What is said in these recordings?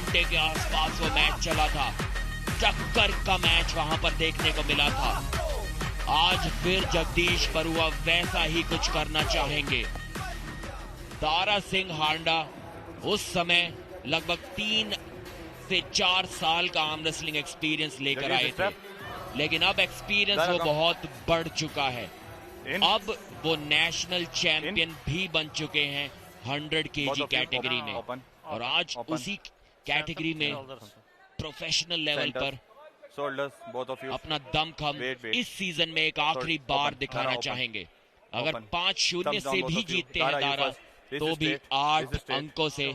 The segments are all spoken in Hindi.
घंटे के आसपास वो मैच चला था। टक्कर का मैच वहां पर देखने को मिला था। आज फिर जगदीश बरुआ वैसा ही कुछ करना चाहेंगे। दारा सिंह हांडा उस समय लगभग 3 से 4 साल का आर्म रेसलिंग एक्सपीरियंस लेकर आए थे, लेकिन अब एक्सपीरियंस वो बहुत बढ़ चुका है। अब वो नेशनल चैंपियन भी बन चुके हैं 100 केजी कैटेगरी में, और आज उसी कैटेगरी में प्रोफेशनल लेवल पर अपना दमखम इस सीजन में एक आखिरी बार दिखाना चाहेंगे। अगर 5-0 से भी जीतते हैं दारा, तो भी 8 अंकों से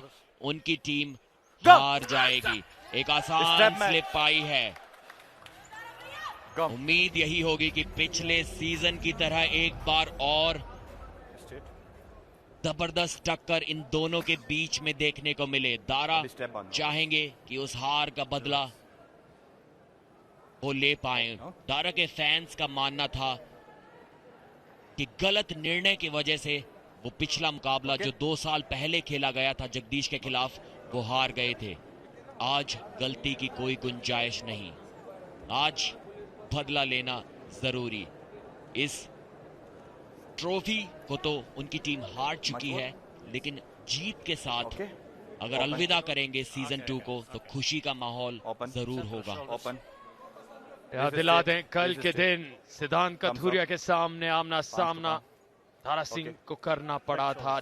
उनकी टीम हार जाएगी। एक आसान स्लिप आई है। उम्मीद यही होगी कि पिछले सीजन की तरह एक बार और जबरदस्त टक्कर इन दोनों के बीच में देखने को मिले। दारा चाहेंगे कि उस हार का बदला वो ले पाए। दारा के फैंस का मानना था कि गलत निर्णय की वजह से वो पिछला मुकाबला जो 2 साल पहले खेला गया था जगदीश के खिलाफ, वो हार गए थे। आज गलती की कोई गुंजाइश नहीं, आज बदला लेना जरूरी। इस ट्रॉफी को तो उनकी टीम हार चुकी है, लेकिन जीत के साथ अगर अलविदा करेंगे सीजन 2 को, तो खुशी का माहौल जरूर होगा। याद दिला दें, कल के दिन सिद्धांत कथूरिया के सामने आमना सामना दारा सिंह को करना पड़ा था।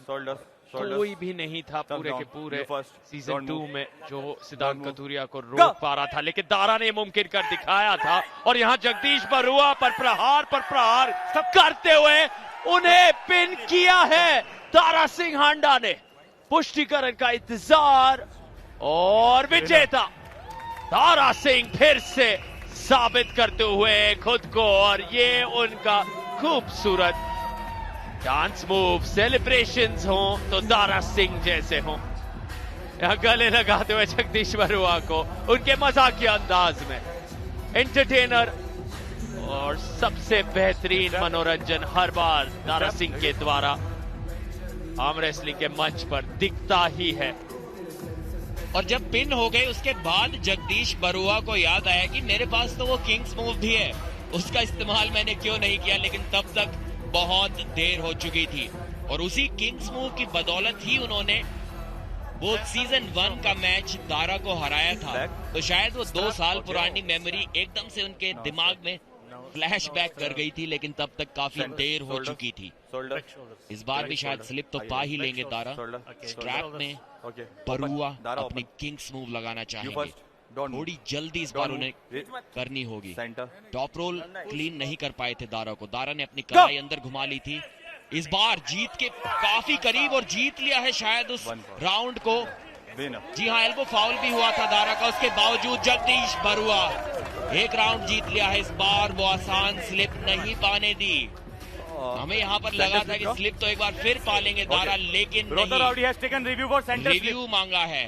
कोई भी नहीं था पूरे के पूरे सीजन 2 में जो सिद्धांत कथूरिया को रोक पा रहा था, लेकिन दारा ने मुमकिन कर दिखाया था। और यहाँ जगदीश बरुआ पर प्रहार करते हुए उन्हें पिन किया है दारा सिंह हांडा ने। पुष्टिकरण का इंतजार, और विजेता दारा सिंह फिर से साबित करते हुए खुद को, और ये उनका खूबसूरत डांस मूव, सेलिब्रेशंस हो तो दारा सिंह जैसे हो। यहां गले लगाते हुए जगदीश बरुआ को उनके मजाकिया अंदाज में एंटरटेनर और सबसे बेहतरीन मनोरंजन हर बार दारा सिंह के द्वारा आर्म रेसलिंग के मंच पर दिखता ही है। और जब पिन हो गए उसके बाद जगदीश बरुआ को याद आया कि मेरे पास तो वो किंग्स मूव भी है, उसका इस्तेमाल मैंने क्यों नहीं किया। लेकिन तब तक बहुत देर हो चुकी थी, और उसी किंग्स मूव की बदौलत ही उन्होंने वो सीजन 1 का मैच दारा को हराया था। तो शायद वो 2 साल पुरानी मेमोरी एकदम से उनके दिमाग में फ्लैशबैक कर गई थी, लेकिन तब तक काफी देर हो चुकी थी। इस बार भी शायद स्लिप तो पा ही लेंगे दारा। स्ट्रैप में बरुआ अपनी किंग्स मूव लगाना चाहेंगे, थोड़ी जल्दी इस बार उन्हें करनी होगी। टॉप रोल क्लीन नहीं कर पाए थे दारा को, दारा ने अपनी कलाई अंदर घुमा ली थी। इस बार जीत के काफी करीब और जीत लिया है शायद उस राउंड को। जी हाँ, एल्बो फाउल भी हुआ था दारा का, उसके बावजूद जगदीश बरुआ एक राउंड जीत लिया है। इस बार वो आसान स्लिप नहीं पाने दी। हमें यहाँ पर लगा था कि स्लिप तो एक बार फिर पा लेंगे दारा, लेकिन नहीं, रिव्यू मांगा है।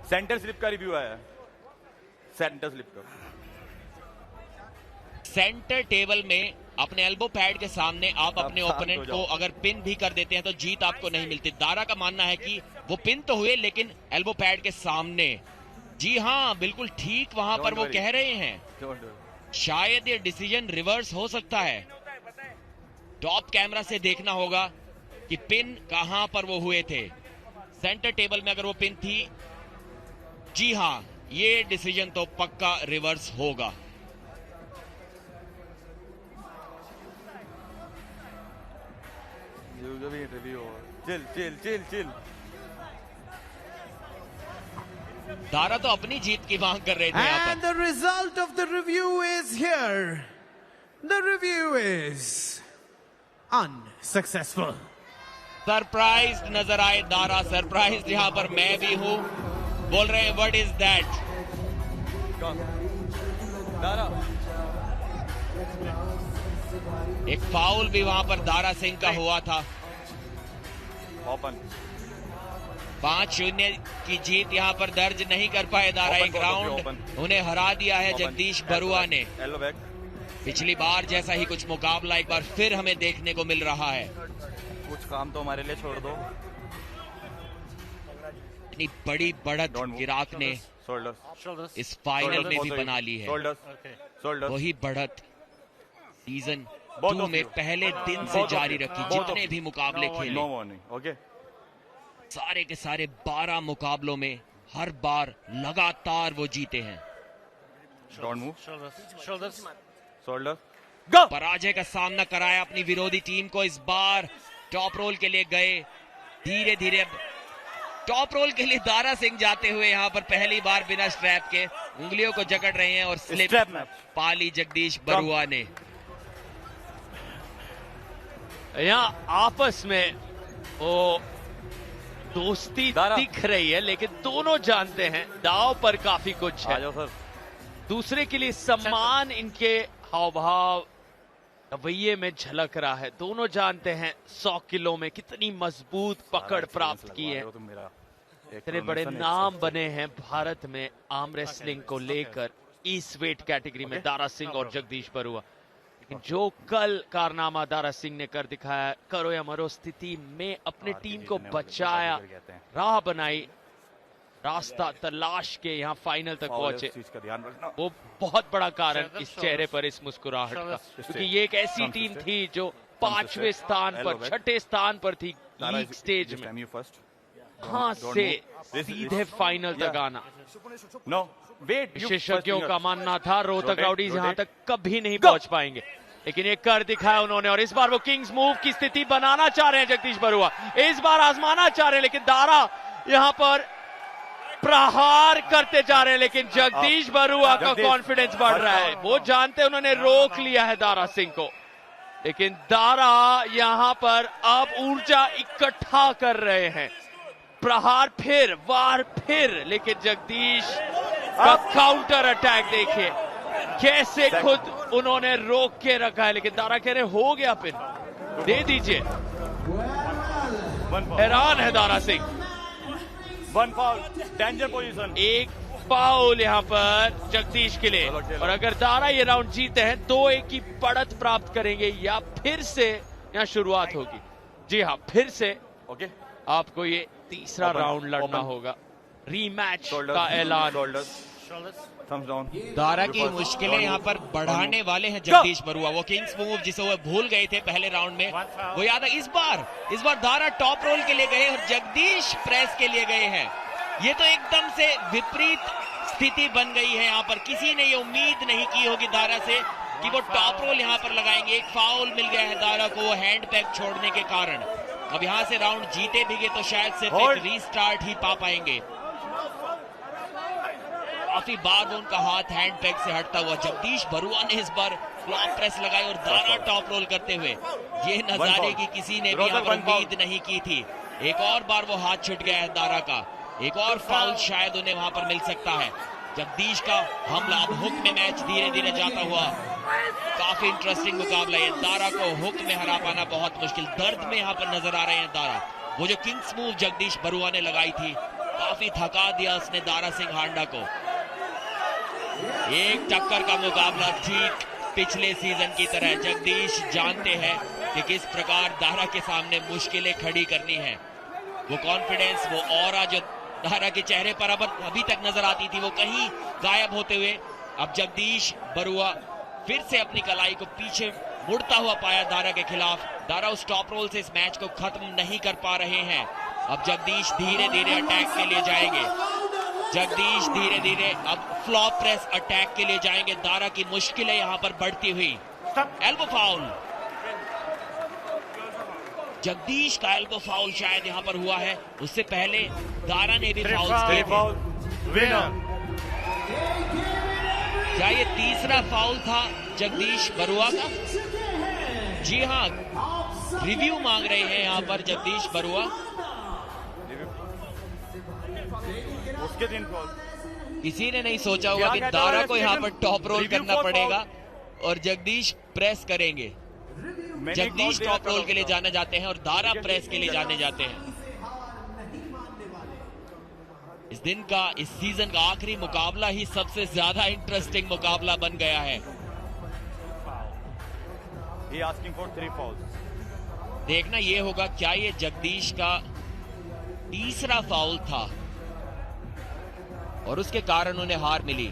सेंटर स्लिप का रिव्यू आया, सेंटर स्लिप का। सेंटर टेबल में अपने एल्बो पैड के सामने आप अपने ओपोनेंट को अगर पिन भी कर देते हैं तो जीत आपको नहीं मिलती। दारा का मानना है कि वो पिन तो हुए, लेकिन एल्बो पैड के सामने। जी हाँ, बिल्कुल ठीक वहां पर वो कह रहे हैं। शायद ये डिसीजन रिवर्स हो सकता है। टॉप कैमरा से देखना होगा कि पिन कहां पर वो हुए थे। सेंटर टेबल में अगर वो पिन थी, जी हाँ, ये डिसीजन तो पक्का रिवर्स होगा। चिल। दारा तो अपनी जीत की मांग कर रहे थे यहाँ पर। And the result of the review is here. The review is unsuccessful. Surprise नजर आए दारा, सरप्राइज यहाँ पर मैं भी हूँ। बोल रहे हैं व्हाट इज दैट। एक फाउल भी वहां पर दारा सिंह का हुआ था। 5-0 की जीत यहाँ पर दर्ज नहीं कर पाए दारा। एक राउंड उन्हें हरा दिया है जगदीश बरुआ ने। पिछली बार जैसा ही कुछ मुकाबला एक बार फिर हमें देखने को मिल रहा है। कुछ काम तो हमारे लिए छोड़ दो। इतनी बड़ी बढ़त इराक ने Shoulders. इस फाइनल में भी Shoulders. बना ली है। Shoulders. वही बढ़त सीजन Both 2 of में you. पहले दिन से Both of जारी you. रखी। Both of जितने you. भी मुकाबले खेले, No warning. Okay. सारे के सारे 12 मुकाबलों में हर बार लगातार वो जीते हैं। Don't move. Shoulders. Shoulders. पराजय का सामना कराया अपनी विरोधी टीम को। इस बार टॉप रोल के लिए गए, धीरे धीरे अब टॉप रोल के लिए दारा सिंह जाते हुए यहाँ पर पहली बार बिना स्ट्रैप के उंगलियों को जकड़ रहे हैं और स्लिप Strap match. पाली जगदीश बरुआ ने। यहाँ आपस में वो दोस्ती दारा। दिख रही है, लेकिन दोनों जानते हैं दाव पर काफी कुछ आ है। जाओ सर। दूसरे के लिए सम्मान इनके हाव भाव रवैये में झलक रहा है। दोनों जानते हैं 100 किलो में कितनी मजबूत पकड़ प्राप्त की है। इतने बड़े नाम बने हैं भारत में आर्म रेसलिंग को लेकर इस वेट कैटेगरी में दारा सिंह और जगदीश बरुआ। लेकिन जो कल कारनामा दारा सिंह ने कर दिखाया, करो या मरो स्थिति में अपने टीम को बचाया, राह बनाई, रास्ता तलाश के यहाँ फाइनल तक पहुंचे, चीज का ध्यान रखना। वो बहुत बड़ा कारण इस चेहरे पर इस मुस्कुराहट का, क्योंकि ये एक ऐसी टीम थी जो 5वें स्थान पर, 6ठे स्थान पर थी लीग स्टेज में, वहां से सीधे फाइनल तक आना। नो वेट, विशेषज्ञों का मानना था रोहतक राउडीज यहाँ तक कभी नहीं पहुंच पाएंगे, लेकिन ये कर दिखाया उन्होंने। और इस बार वो किंग्स मूव की स्थिति बनाना चाह रहे हैं जगदीश बरुआ, इस बार आजमाना चाह रहे हैं, लेकिन दारा यहाँ पर प्रहार करते जा रहे हैं। लेकिन जगदीश बरुआ का कॉन्फिडेंस बढ़ रहा है, वो जानते हैं उन्होंने रोक लिया है दारा सिंह को, लेकिन दारा यहां पर अब ऊर्जा इकट्ठा कर रहे हैं। प्रहार फिर, वार फिर, लेकिन जगदीश का काउंटर अटैक देखिए कैसे खुद उन्होंने रोक के रखा है, लेकिन दारा कह रहे हो गया पिन, दे दीजिए। हैरान है Dara Singh. 1 foul, danger position. एक फाउल यहाँ पर जगदीश के लिए, और अगर दारा ये राउंड जीते हैं 2-1 की बढ़त प्राप्त करेंगे या फिर से यहाँ शुरुआत होगी। जी हाँ, फिर से ओके, आपको ये तीसरा राउंड लड़ना होगा। रीमैच का ऐलान। Thumbs down. दारा की मुश्किलें यहाँ पर बढ़ाने वाले हैं जगदीश बरुआ। वो किंग्स मूव जिसे वो भूल गए थे पहले राउंड में, वो याद है। इस बार दारा टॉप रोल के लिए गए और जगदीश प्रेस के लिए गए हैं। ये तो एकदम से विपरीत स्थिति बन गई है यहाँ पर। किसी ने ये उम्मीद नहीं की होगी दारा से कि वो टॉप रोल यहाँ पर लगाएंगे। एक फाउल मिल गया है दारा को वो हैंड पैक छोड़ने के कारण। अब यहाँ से राउंड जीते भी गए तो शायद सिर्फ एक रीस्टार्ट ही पा पाएंगे। काफी बाद उनका हाथ हैंड पैक से हटता हुआ। जगदीश बरुआ ने इस बार फ्लॉप प्रेस लगाई और दारा टॉप रोल करते हुए, ये नजारे की किसी ने भी यहाँ पर उम्मीद नहीं की थी। एक और बार वो हाथ छूट गया है दारा का, एक और फाउल शायद उन्हें वहां पर मिल सकता है। जगदीश का हमला, अब हुक में मैच धीरे धीरे जाता हुआ। काफी इंटरेस्टिंग मुकाबला है। दारा को हुक में हरा पाना बहुत मुश्किल। दर्द में यहाँ पर नजर आ रहे हैं दारा। वो जो किंग्स मूव जगदीश बरुआ ने लगाई थी, काफी थका दिया उसने दारा सिंह हांडा को। एक टक्कर का मुकाबला ठीक पिछले सीजन की तरह। जगदीश जानते हैं कि किस प्रकार दारा के सामने मुश्किलें खड़ी करनी है। वो कॉन्फिडेंस, वो ऑरा जो दारा के चेहरे पर अभी तक नजर आती थी, वो कहीं गायब होते हुए अब जगदीश बरुआ फिर से अपनी कलाई को पीछे मुड़ता हुआ पाया दारा के खिलाफ। दारा उस टॉप रोल से इस मैच को खत्म नहीं कर पा रहे हैं। अब जगदीश धीरे धीरे अटैक के लिए जाएंगे। जगदीश धीरे धीरे अब फ्लॉप प्रेस अटैक के लिए जाएंगे। दारा की मुश्किलें यहां पर बढ़ती हुई। एल्बो फाउल, जगदीश का एल्बो फाउल शायद यहां पर हुआ है। उससे पहले दारा ने भी फाउल किए थे। क्या ये तीसरा फाउल था जगदीश बरुआ का? जी हाँ, रिव्यू मांग रहे हैं यहां पर जगदीश बरुआ। उसके दिन किसी ने नहीं सोचा होगा कि दारा को यहाँ पर टॉप रोल करना पड़ेगा और जगदीश प्रेस करेंगे। जगदीश टॉप रोल के लिए जाने जाते हैं और दारा प्रेस के लिए जाने जाते हैं। इस दिन का, इस सीजन का आखिरी मुकाबला ही सबसे ज्यादा इंटरेस्टिंग मुकाबला बन गया है। देखना ये होगा क्या ये जगदीश का तीसरा फाउल था और उसके कारण उन्हें हार मिली।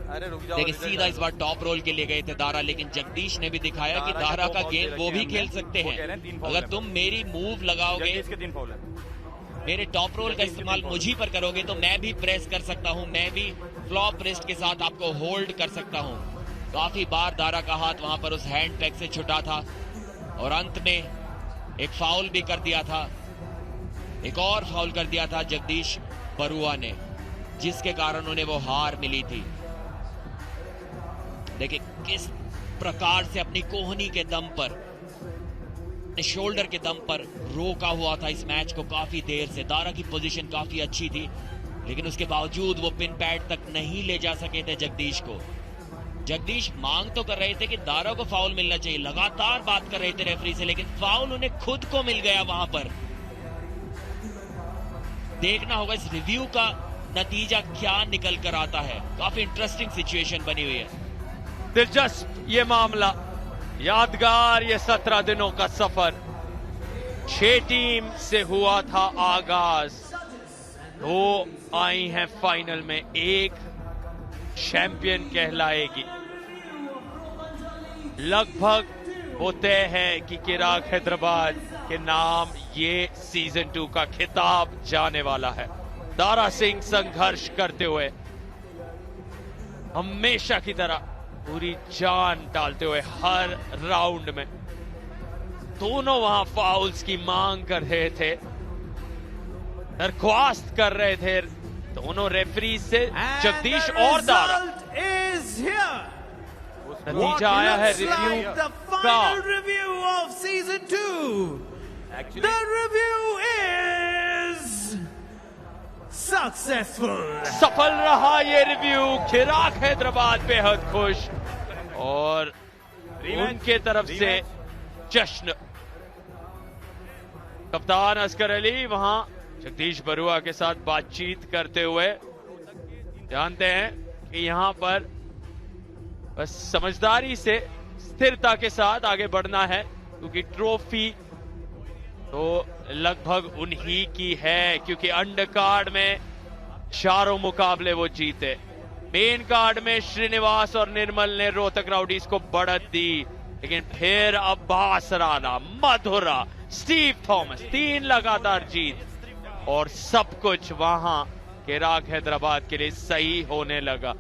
अरे रुक जाओ, देखिए सीधा इस बार टॉप रोल के लिए गए थे दारा, लेकिन जगदीश ने भी दिखाया कि दारा का गेम वो भी खेल सकते हैं। अगर तुम मेरी मूव लगाओगे, इसके 3 फाउल है। मेरे टॉप रोल का इस्तेमाल मुझी पर करोगे तो मैं भी प्रेस कर सकता हूं, मैं भी फ्लॉप रिस्ट के साथ आपको होल्ड कर सकता हूं। काफी बार दारा का हाथ वहां पर उस हैंड पैक से छुटा था और अंत में एक फाउल भी कर दिया था, एक और फाउल कर दिया था जगदीश बरुआ ने, जिसके कारण उन्हें वो हार मिली थी। देखिए किस प्रकार से अपनी कोहनी के दम पर, शोल्डर के दम पर रोका हुआ था इस मैच को काफी देर से। दारा की पोजीशन काफी अच्छी थी, लेकिन उसके बावजूद वो पिन पैड तक नहीं ले जा सके थे जगदीश को। जगदीश मांग तो कर रहे थे कि दारा को फाउल मिलना चाहिए, लगातार बात कर रहे थे रेफरी से, लेकिन फाउल उन्हें खुद को मिल गया वहां पर। देखना होगा इस रिव्यू का नतीजा क्या निकल कर आता है। काफी इंटरेस्टिंग सिचुएशन बनी हुई है, दिलचस्प ये मामला, यादगार ये 17 दिनों का सफर। 6 टीम से हुआ था आगाज, 2 आई हैं फाइनल में, 1 चैंपियन कहलाएगी। लगभग वो तय है कि चिराग हैदराबाद के नाम ये सीजन 2 का खिताब जाने वाला है। दारा सिंह संघर्ष करते हुए हमेशा की तरह पूरी जान डालते हुए हर राउंड में, दोनों वहां फाउल्स की मांग कर रहे थे, दरख्वास्त कर रहे थे दोनों रेफरी से, जगदीश और दारा। नतीजा आया है रिव्यू का। Review of season 2. The review is successful. सफल रहा ये रिव्यू, चिराग हैदराबाद बेहद खुश और उनके तरफ से जश्न। कप्तान असगर अली वहां जगदीश बरुआ के साथ बातचीत करते हुए जानते हैं कि यहां पर बस समझदारी से, स्थिरता के साथ आगे बढ़ना है, क्योंकि ट्रॉफी तो लगभग उन्हीं की है, क्योंकि अंडर कार्ड में 4 मुकाबले वो जीते। मेन कार्ड में श्रीनिवास और निर्मल ने रोहतक राउडीज को बढ़त दी, लेकिन फिर अब्बास राणा, मधुरा, स्टीव थॉमस, 3 लगातार जीत, और सब कुछ वहां चिराग हैदराबाद के लिए सही होने लगा।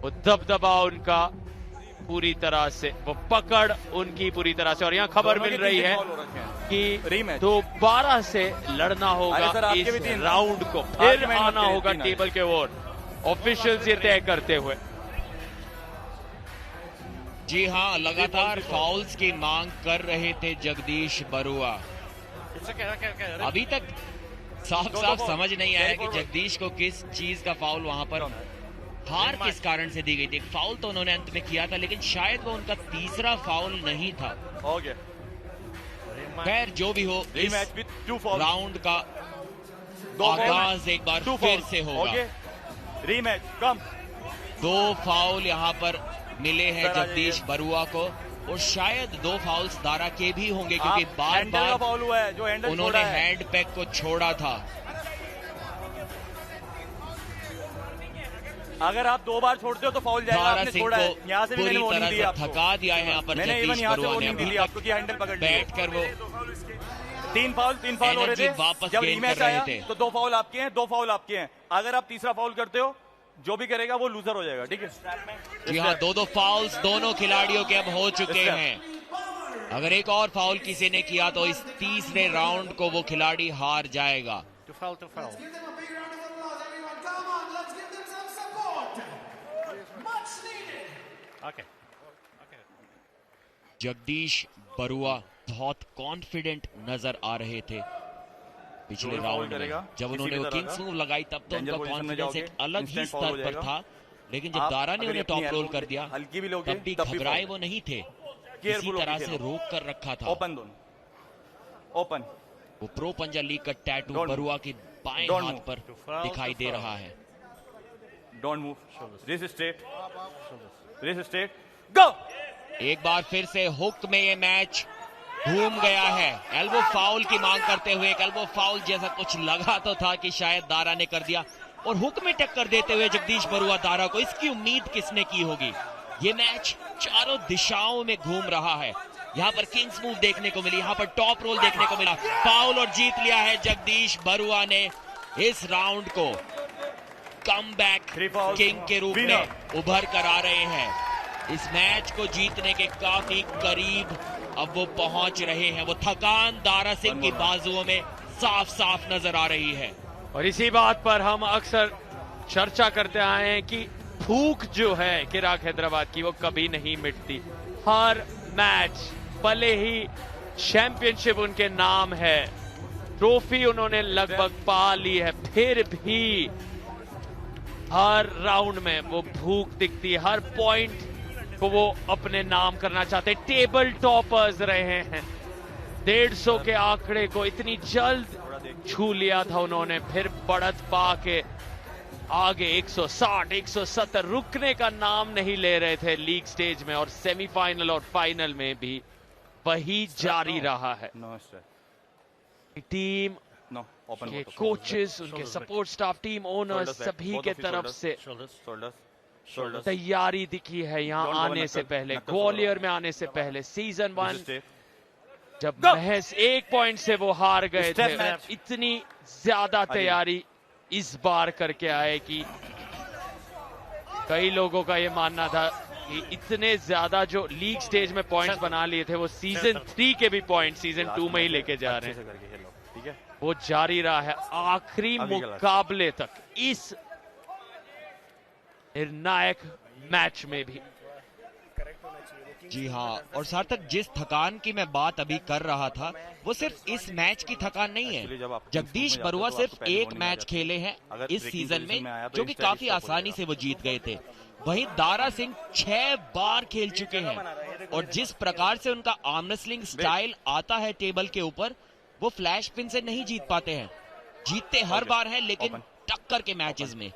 वो दबदबा उनका पूरी तरह से, वो पकड़ उनकी पूरी तरह से, और यहाँ खबर मिल रही है कि दोबारा से लड़ना होगा इस राउंड को, फिर आना होगा टेबल के ओर, ऑफिशियल्स ये तय करते हुए। जी हां, लगातार फाउल्स की मांग कर रहे थे जगदीश बरुआ। अभी तक साफ समझ नहीं आया कि जगदीश को किस चीज का फाउल वहां पर, हार किस कारण से दी गई थी। फाउल तो उन्होंने अंत में किया था, लेकिन शायद वो उनका तीसरा फाउल नहीं था। खैर जो भी हो, इस राउंड का आगाज एक बार फिर से होगा। रीमैच कम। 2 फाउल यहाँ पर मिले हैं जगदीश बरुआ को, और शायद 2 फाउल्स दारा के भी होंगे, क्योंकि बार बार फाउल हुआ है, जो उन्होंने हैंड पैक को छोड़ा था। अगर आप 2 बार छोड़ते हो तो फाउल जाएगा। आपने छोड़ा है, यहाँ से भी मैंने वार्निंग दी आपको, थका दिया है यहाँ पर जगदीश बरुआ ने, दी आपको कि हैंडल पकड़ बैठ कर वो 3 फाउल हो रहे थे। वापस जब गेन रीमैच कर रहे आया थे। तो 2 फाउल आपके हैं, 2 फाउल आपके हैं। अगर आप तीसरा फाउल करते हो, जो भी करेगा वो लूजर हो जाएगा, ठीक है? जी हाँ, 2 फाउल्स दोनों खिलाड़ियों के अब हो चुके हैं। अगर एक और फाउल किसी ने किया तो इस तीसरे राउंड को वो खिलाड़ी हार जाएगा। जगदीश बरुआ बहुत कॉन्फिडेंट नजर आ रहे थे पिछले राउंड में। जब उन्होंने वो किंग्स मूव लगाई तब तो उनका कॉन्फिडेंस एक अलग ही स्तर पर था, लेकिन जब दारा ने उन्हें टॉप रोल कर दिया तब भी घबराए वो नहीं थे, इसी तरह से रोक कर रखा था। ओपन वो प्रो पंजा लीग का टैटू बरुआ के बाएं हाथ पर दिखाई दे रहा है। डोंट मूव, रेस स्ट्रेट, गो। एक बार फिर से हुक में ये मैच घूम गया है। एल्बो फाउल की मांग करते हुए, एक एल्बो फाउल जैसा कुछ लगा तो था कि शायद दारा ने कर दिया, और हुक में टक्कर देते हुए जगदीश बरुआ दारा को, इसकी उम्मीद किसने की होगी। ये मैच चारों दिशाओं में घूम रहा है। यहाँ पर किंग्स मूव देखने को मिली, यहाँ पर टॉप रोल देखने को मिला, फाउल और जीत लिया है जगदीश बरुआ ने। इस राउंड को कमबैक किंग के रूप में उभर कर आ रहे हैं। इस मैच को जीतने के काफी करीब अब वो पहुंच रहे हैं। वो थकान दारा सिंह की बाजुओं में साफ साफ नजर आ रही है। और इसी बात पर हम अक्सर चर्चा करते आए हैं कि भूख जो है चिराग हैदराबाद की वो कभी नहीं मिटती। हर मैच, भले ही चैंपियनशिप उनके नाम है, ट्रॉफी उन्होंने लगभग पा ली है, फिर भी हर राउंड में वो भूख दिखती है। हर पॉइंट को वो अपने नाम करना चाहते। टेबल टॉपर्स रहे हैं। 150 के आंकड़े को इतनी जल्द छू लिया था उन्होंने, फिर बढ़त पा के आगे 160, 170 रुकने का नाम नहीं ले रहे थे लीग स्टेज में, और सेमीफाइनल और फाइनल में भी वही जारी रहा है। टीम के कोचेस, उनके सपोर्ट स्टाफ, टीम ओनर्स, सभी के तरफ से तैयारी दिखी है यहाँ आने से पहले, ग्वालियर में आने से पहले। सीजन 1 जब महज 1 पॉइंट से वो हार गए थे, इतनी ज्यादा तैयारी इस बार करके आए कि कई लोगों का ये मानना था कि इतने ज्यादा जो लीग स्टेज में पॉइंट्स बना लिए थे वो सीजन 3 के भी पॉइंट सीजन 2 में ही लेके जा रहे हैं। वो जारी रहा है आखिरी मुकाबले तक, इस निर्णायक मैच में भी। जी हाँ, और सार्थक, जिस थकान की मैं बात अभी कर रहा था वो सिर्फ इस मैच की थकान नहीं है। जगदीश बरुआ सिर्फ एक मैच खेले हैं इस सीजन में, जो कि काफी आसानी से वो जीत गए थे। वहीं दारा सिंह 6 बार खेल चुके हैं, और जिस प्रकार से उनका आर्म रेसलिंग स्टाइल आता है टेबल के ऊपर, वो फ्लैश पिन से नहीं जीत पाते हैं। जीतते हर बार है, लेकिन टक्कर के मैचेस में,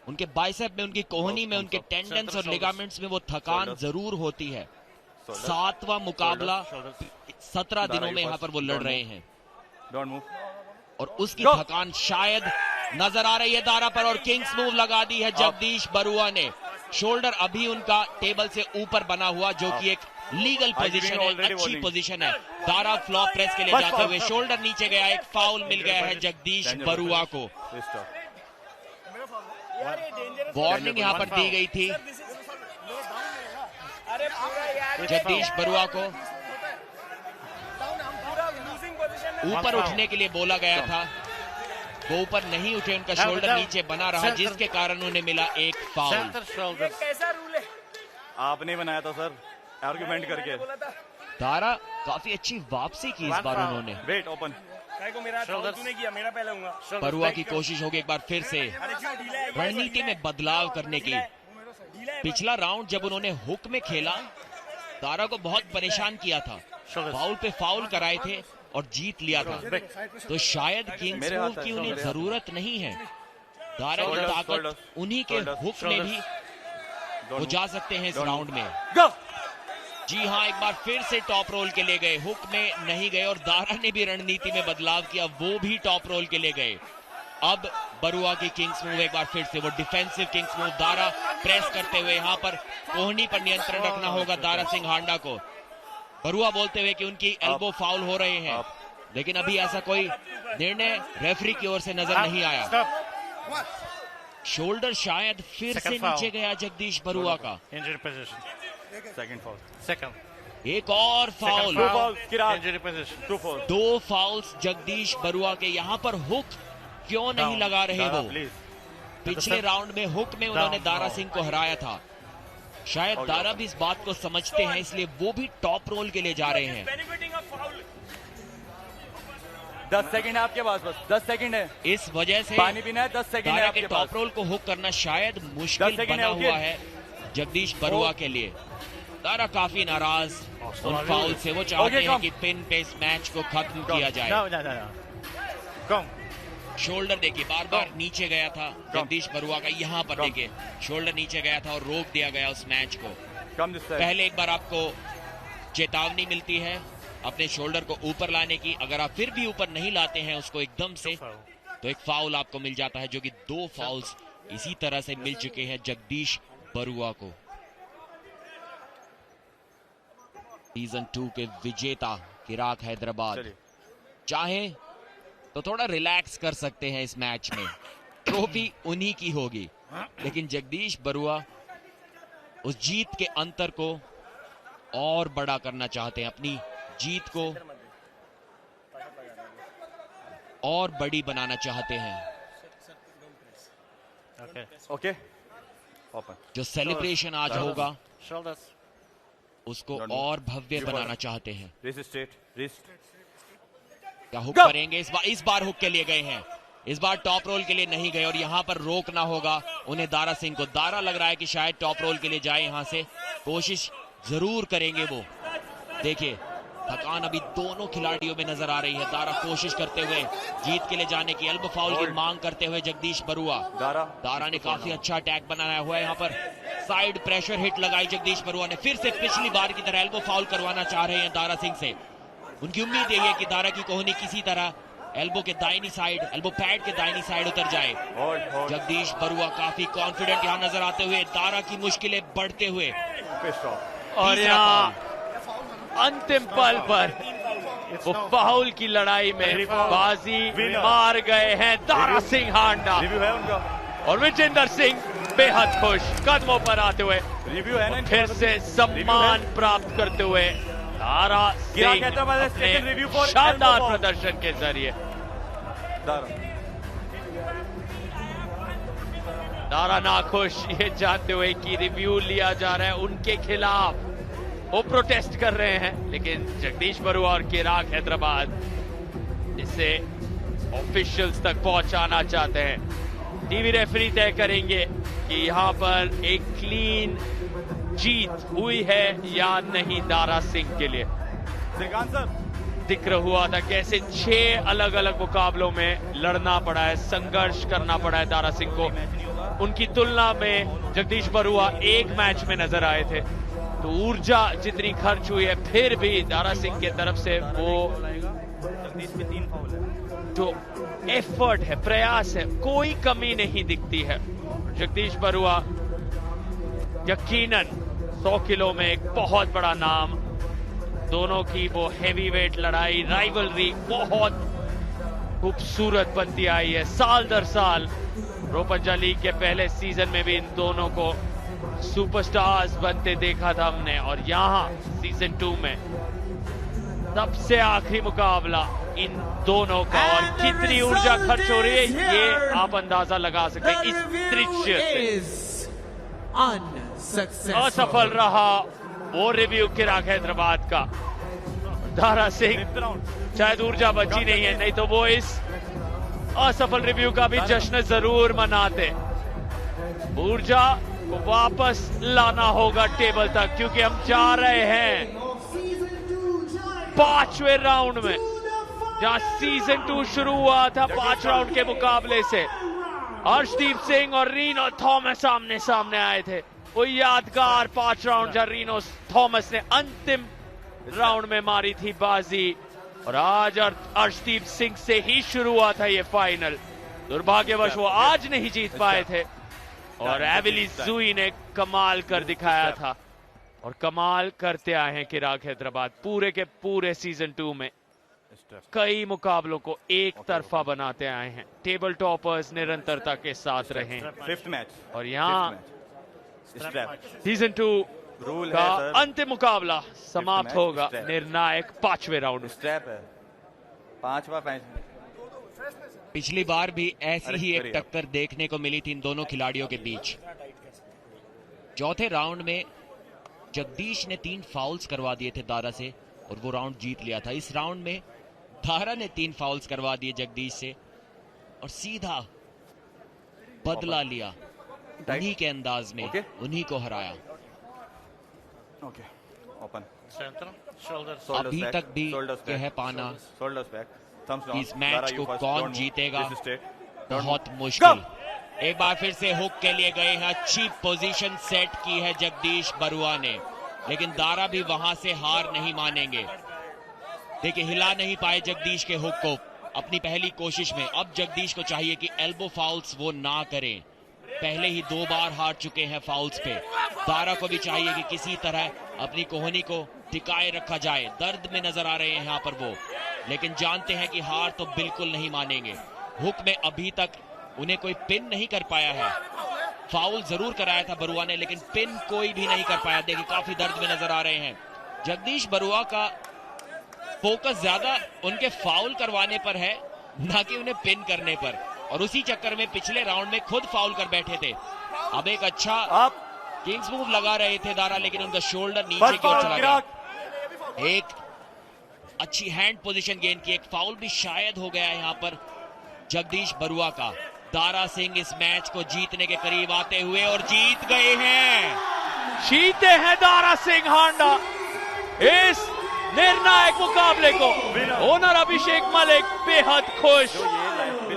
उनके बाइसेप में, उनकी कोहनी में, उनके टेंडन्स और लिगामेंट्स में वो थकान जरूर होती है। 7वां मुकाबला 17 दिनों में यहाँ पर वो लड़ रहे हैं, और उसकी थकान शायद नजर आ रही है दारा पर। और किंग्स मूव लगा दी है जगदीश बरुआ ने। शोल्डर अभी उनका टेबल से ऊपर बना हुआ, जो कि एक लीगल पोजीशन है, अच्छी पोजीशन है। दारा फ्लॉप प्रेस के लिए जाते हुए शोल्डर नीचे गया, एक फाउल मिल गया है जगदीश बरुआ को। वार्निंग यहाँ पर दी गई थी जगदीश बरुआ को, ऊपर उठने के लिए बोला गया था, वो ऊपर नहीं उठे, उनका शोल्डर नीचे बना रहा, जिसके कारण उन्हें मिला एक फाउल। कैसा रूल है? आपने बनाया था सर, आर्गुमेंट करके। दारा काफी अच्छी वापसी की इस बार उन्होंने। Wait open. बरुआ की कोशिश होगी एक बार फिर से रणनीति में बदलाव करने की। पिछला राउंड जब उन्होंने हुक में खेला, दारा को बहुत परेशान किया था, फाउल पे फाउल कराए थे और जीत लिया था। तो शायद किंग्स मूव की उन्हें जरूरत नहीं है। दारा की ताकत उन्हीं के हुक में भी वो जा सकते हैं इस राउंड में। जी हाँ, एक बार फिर से टॉप रोल के लिए गए, हुक में नहीं गए, और दारा ने भी रणनीति में बदलाव किया, वो भी टॉप रोल के लिए गए। अब बरुआ की किंग्स मूव एक बार फिर से, वो defensive Kings move, Dara press करते हुए यहाँ पर कोहनी पर नियंत्रण रखना होगा दारा सिंह हांडा को। बरुआ बोलते हुए कि उनकी एल्बो फाउल हो रहे हैं, लेकिन अभी ऐसा कोई निर्णय रेफरी की ओर से नजर नहीं आया। शोल्डर शायद फिर से नीचे गया जगदीश बरुआ का। एक और फाउल, 2 फाउल्स जगदीश बरुआ के। यहाँ पर हुक क्यों नहीं लगा रहे वो? पिछले राउंड में हुक में उन्होंने दारा सिंह को हराया था। शायद दारा भी इस बात को समझते हैं, इसलिए वो भी टॉप रोल के लिए जा रहे हैं। 10 सेकंड है आपके पास, बस 10 सेकंड है। इस वजह से पानी पीना है, 10 सेकंड है दारा आपके के पास। टॉप रोल को हुक करना शायद मुश्किल बना हुआ है जगदीश बरुआ के लिए। दारा काफी नाराज उन फाउल से, वो चाहते हैं कि पिन पे इस मैच को खत्म किया जाए। शोल्डर देखिए बार बार नीचे गया था जगदीश बरुआ का, यहाँ पर देखिए शोल्डर नीचे गया था और रोक दिया गया उस मैच को। पहले एक बार आपको चेतावनी मिलती है अपने शोल्डर को ऊपर लाने की, अगर आप फिर भी ऊपर नहीं लाते हैं उसको एकदम से, तो एक फाउल आपको मिल जाता है, जो कि 2 फाउल्स इसी तरह से मिल चुके हैं जगदीश बरुआ को। सीजन 2 के विजेता किराक हैदराबाद चाहे तो थोड़ा रिलैक्स कर सकते हैं इस मैच में, ट्रॉफी उन्हीं की होगी, लेकिन जगदीश बरुआ उस जीत के अंतर को और बड़ा करना चाहते हैं, अपनी जीत को और बड़ी बनाना चाहते हैं। Okay open. जो सेलिब्रेशन आज होगा उसको और भव्य बनाना चाहते हैं। क्या हुक करेंगे इस बार हुक के लिए गए हैं, इस बार टॉप रोल के लिए नहीं गए और यहां पर रोकना होगा उन्हें दारा सिंह को। दारा लग रहा है कि शायद टॉप रोल के लिए जाए, यहां से कोशिश जरूर करेंगे वो। देखिए थकान अभी दोनों खिलाड़ियों में नजर आ रही है। दारा कोशिश करते हुए जीत के लिए जाने की, एल्बो फाउल की मांग करते हुए जगदीश बरुआ। दारा ने काफी अच्छा अटैक बनाया हुआ है, यहाँ पर साइड प्रेशर हिट लगाई जगदीश बरुआ ने। फिर से पिछली बार की तरह एल्बो फाउल करवाना चाह रहे हैं दारा सिंह से। उनकी उम्मीद यही है कि दारा की कोहनी किसी तरह एल्बो के दाहिनी साइड, एल्बो पैड के दाहिनी साइड उतर जाए। जगदीश बरुआ काफी कॉन्फिडेंट यहाँ नजर आते हुए, दारा की मुश्किलें बढ़ते हुए। और यहाँ अंतिम पल पर वो फाउल की लड़ाई में बाजी मार गए हैं दारा सिंह हांडा, और विजेंदर सिंह बेहद खुश कदमों पर आते हुए फिर से सम्मान प्राप्त करते हुए दारा सिंह अपने शानदार प्रदर्शन के जरिए। दारा नाखुश ये जानते हुए कि रिव्यू लिया जा रहा है उनके खिलाफ, वो प्रोटेस्ट कर रहे हैं, लेकिन जगदीश बरुआ और किराक हैदराबाद इसे ऑफिशियल्स तक पहुंचाना चाहते हैं। टीवी रेफरी तय करेंगे कि यहां पर एक क्लीन जीत हुई है या नहीं दारा सिंह के लिए। जिक्र हुआ था कैसे 6 अलग अलग मुकाबलों में लड़ना पड़ा है, संघर्ष करना पड़ा है दारा सिंह को। उनकी तुलना में जगदीश बरुआ एक मैच में नजर आए थे, तो ऊर्जा जितनी खर्च हुई है फिर भी दारा सिंह की तरफ से वो जो एफर्ट है, प्रयास है, कोई कमी नहीं दिखती है। जगदीश बरुआ यकीनन 100 किलो में एक बहुत बड़ा नाम, दोनों की वो हैवी वेट लड़ाई, राइवलरी बहुत खूबसूरत बनती आई है साल दर साल। रोपंजा लीग के पहले सीजन में भी इन दोनों को सुपरस्टार्स बनते देखा था हमने, और यहाँ सीजन 2 में सबसे आखिरी मुकाबला इन दोनों का, और कितनी ऊर्जा खर्च हो रही है ये आप अंदाजा लगा सकते हैं इस दृश्य से। असफल रहा वो रिव्यू किराक हैदराबाद का। दारा सिंह शायद ऊर्जा बची नहीं है, नहीं तो वो इस असफल रिव्यू का भी जश्न जरूर मनाते। ऊर्जा को वापस लाना होगा टेबल तक, क्योंकि हम जा रहे हैं 5वें राउंड में, जहां सीजन 2 शुरू हुआ था 5 राउंड के मुकाबले से। अर्शदीप सिंह और रीनो थॉमस आमने सामने आए थे, वो यादगार 5 राउंड जहां रीनो थॉमस ने अंतिम राउंड में मारी थी बाजी, और आज अर्शदीप सिंह से ही शुरू हुआ था ये फाइनल। दुर्भाग्यवश वो आज नहीं जीत पाए थे, और एविली जुई ने कमाल कर दिखाया था, और कमाल करते आए हैं किराक हैदराबाद। पूरे के पूरे सीजन 2 में कई मुकाबलों को एक तरफा बनाते आए हैं, टेबल टॉपर्स निरंतरता के साथ रहे हैं। 5th मैच, और यहाँ सीजन 2 का अंतिम मुकाबला समाप्त होगा निर्णायक 5वें राउंड में। स्ट्रैप है 5वां मैच। पिछली बार भी ऐसी ही एक टक्कर देखने को मिली थी इन दोनों खिलाड़ियों के बीच। चौथे राउंड में जगदीश ने 3 फाउल्स करवा दिए थे दारा से, और वो राउंड जीत लिया था। इस राउंड में दारा ने 3 फाउल्स करवा दिए जगदीश से, और सीधा बदला लिया उन्हीं के अंदाज में, उन्हीं को हराया। ओपन। अभी तक भी यह पाना इस मैच को कौन जीतेगा बहुत मुश्किल। एक बार फिर से हुक के लिए गए हैं, अच्छी पोजीशन सेट की है जगदीश बरुआ ने, लेकिन दारा भी वहां से हार नहीं मानेंगे। देखिए हिला नहीं पाए जगदीश के हुक को, अपनी पहली कोशिश में। अब जगदीश को चाहिए कि एल्बो फाउल्स वो ना करें, पहले ही 2 बार हार चुके हैं फाउल्स पे। दारा को भी चाहिए कि किसी तरह अपनी कोहनी को टिकाए रखा जाए। दर्द में नजर आ रहे हैं यहाँ पर वो, लेकिन जानते हैं कि हार तो बिल्कुल नहीं मानेंगे। हुक में अभी तक उन्हें कोई पिन नहीं कर पाया है। फाउल जरूर कराया था बरुआ ने, लेकिन पिन कोई भी नहीं कर पाया। देखिए काफी दर्द में नजर आ रहे हैं। जगदीश बरुआ का फोकस ज्यादा उनके फाउल करवाने पर है, ना कि उन्हें पिन करने पर, और उसी चक्कर में पिछले राउंड में खुद फाउल कर बैठे थे। अब एक अच्छा किंग्स मूव लगा रहे थे दारा, लेकिन उनका शोल्डर नीचे की ओर चला गया। एक अच्छी हैंड पोजीशन गेंद की, एक फाउल भी शायद हो गया है यहाँ पर जगदीश बरुआ का। दारा सिंह इस मैच को जीतने के करीब आते हुए, और जीत गए हैं। जीते हैं दारा सिंह हांडा इस निर्णायक मुकाबले को। ओनर अभिषेक मलिक बेहद खुश,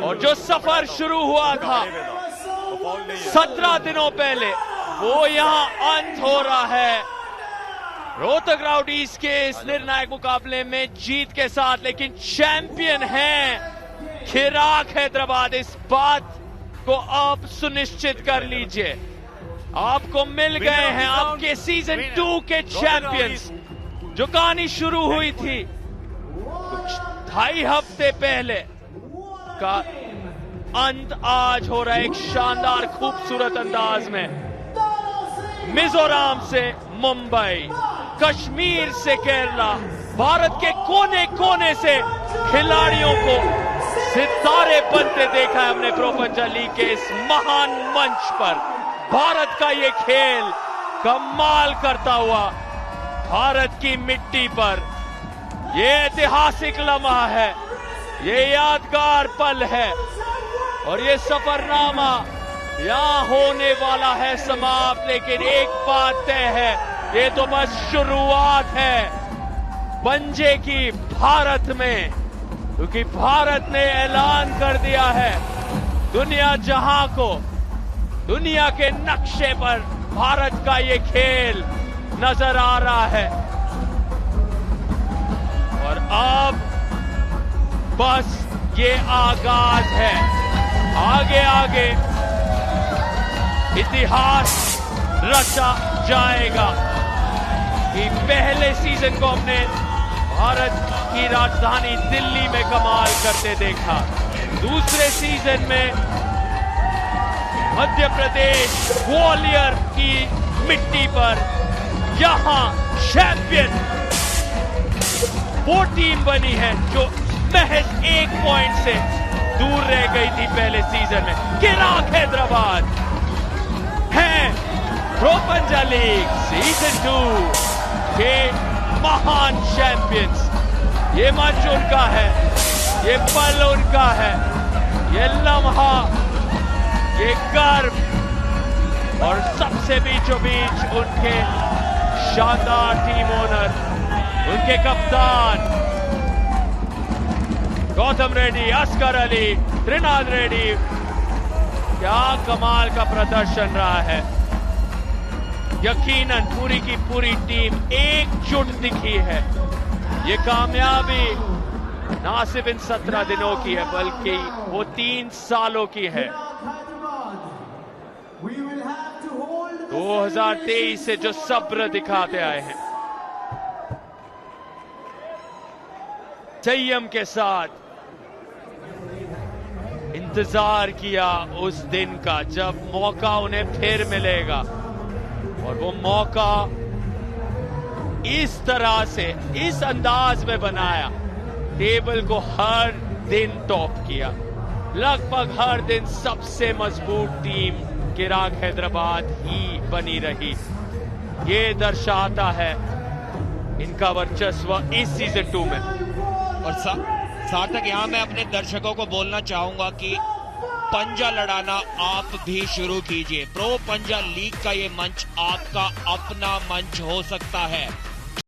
और जो सफर शुरू हुआ था 17 दिनों पहले, वो यहाँ अंत हो रहा है रोहतक राउडीज के इस निर्णायक मुकाबले में जीत के साथ। लेकिन चैंपियन हैं खिराक हैदराबाद। इस बात को आप सुनिश्चित कर लीजिए, आपको मिल गए हैं आपके सीजन 2 के चैंपियंस। जो कहानी शुरू हुई थी कुछ 2.5 हफ्ते पहले का अंत आज हो रहा है एक शानदार खूबसूरत अंदाज में। मिजोरम से मुंबई, कश्मीर से केरला, भारत के कोने कोने से खिलाड़ियों को सितारे बनते देखा है हमने प्रो पंजाब लीग के इस महान मंच पर। भारत का ये खेल कमाल करता हुआ भारत की मिट्टी पर, ये ऐतिहासिक लम्हा है, ये यादगार पल है, और ये सफरनामा यहां होने वाला है समाप्त। लेकिन एक बात तय है, ये तो बस शुरुआत है पंजे की भारत में, क्योंकि भारत ने ऐलान कर दिया है दुनिया जहां को, दुनिया के नक्शे पर भारत का ये खेल नजर आ रहा है। और अब बस ये आगाज है, आगे आगे इतिहास रचा जाएगा। कि पहले सीजन को हमने भारत की राजधानी दिल्ली में कमाल करते देखा, दूसरे सीजन में मध्य प्रदेश ग्वालियर की मिट्टी पर यहां चैंपियन वो टीम बनी है जो महज 1 पॉइंट से दूर रह गई थी पहले सीजन में। खिराक हैदराबाद है प्रो पंजाब लीग सीजन 2 के महान चैंपियंस। ये मंच उनका है, ये पल उनका है, ये लम्हा, ये गर्व, और सबसे बीचों बीच उनके शानदार टीम ओनर, उनके कप्तान गौतम रेड्डी, असगर अली, त्रिनाद रेड्डी। क्या कमाल का प्रदर्शन रहा है। यकीनन पूरी की पूरी टीम एकजुट दिखी है। ये कामयाबी ना सिर्फ इन 17 दिनों की है, बल्कि वो 3 सालों की है। 2023 से जो सब्र दिखाते आए हैं, संयम के साथ इंतजार किया उस दिन का जब मौका उन्हें फिर मिलेगा, और वो मौका इस तरह से, इस अंदाज में बनाया, टेबल को हर दिन टॉप किया। लगभग हर दिन सबसे मजबूत टीम खिराक हैदराबाद ही बनी रही। ये दर्शाता है इनका वर्चस्व इस सीजन 2 में। और सार्थक यहां मैं अपने दर्शकों को बोलना चाहूंगा कि पंजा लड़ाना आप भी शुरू कीजिए। प्रो पंजा लीग का ये मंच आपका अपना मंच हो सकता है।